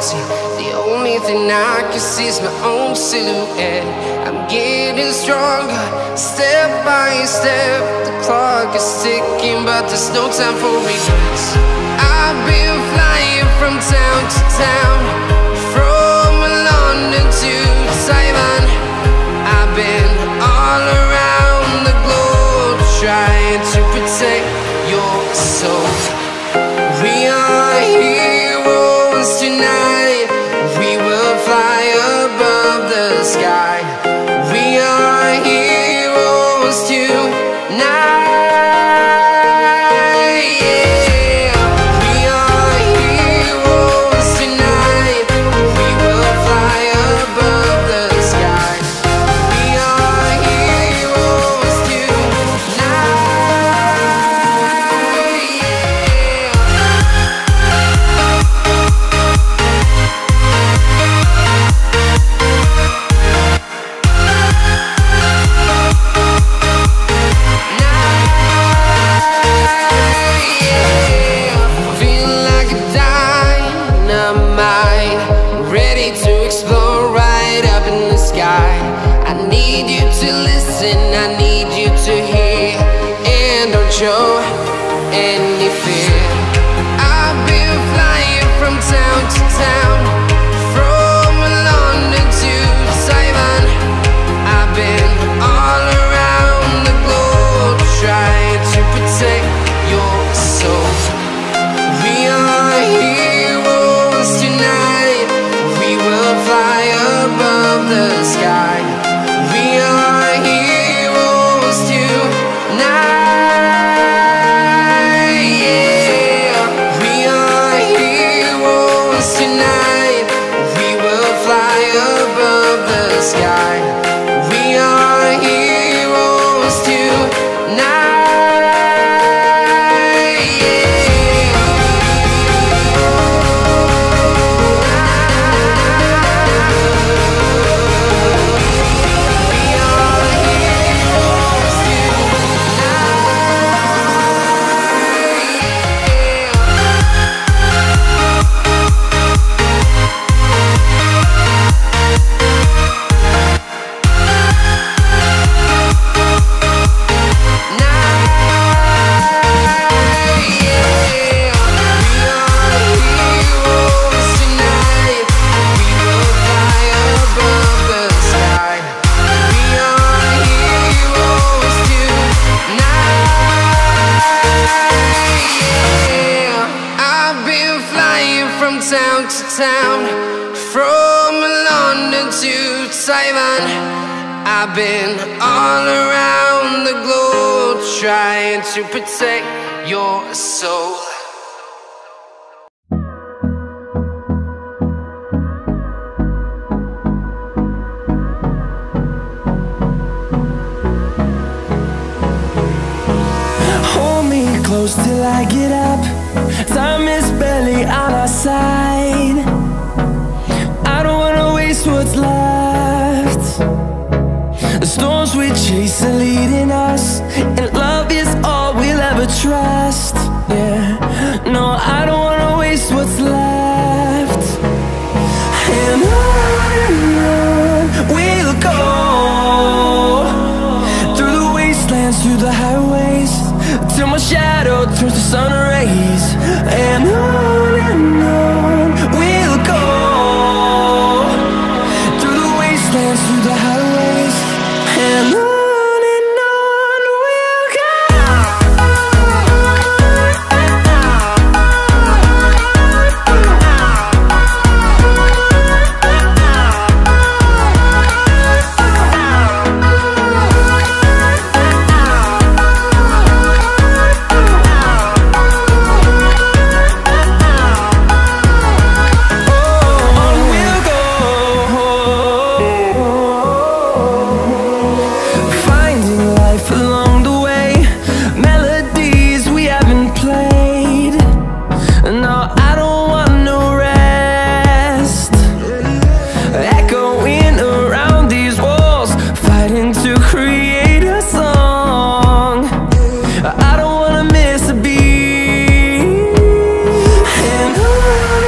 empty. The only thing I can see is my own silhouette. I'm getting stronger, step by step. The clock is ticking, but there's no time for regrets. I've been flying from town to town, from London to Taiwan. I've been all around the globe, trying to protect your soul. We are heroes tonight. We will fly above the sky. We are heroes tonight. Show any fear. I've been flying from town to town, from London to Taiwan. I've been all around the globe, trying to protect your soul. We are heroes tonight. We will fly above the sky. We are heroes tonight. Sky. We are heroes tonight. From town to town, from London to Taiwan. I've been all around the globe, trying to protect your soul. Hold me close till I get up. Time is barely on our side. I don't wanna waste what's left. The storms we chase are leading us, and love is all we'll ever trust. Yeah, no, I don't wanna waste what's left. And on we'll go, through the wastelands, through the highways, till my shadow turns to sun rays. And on we'll go, through the wastelands, through the highways. And on we'll go. To create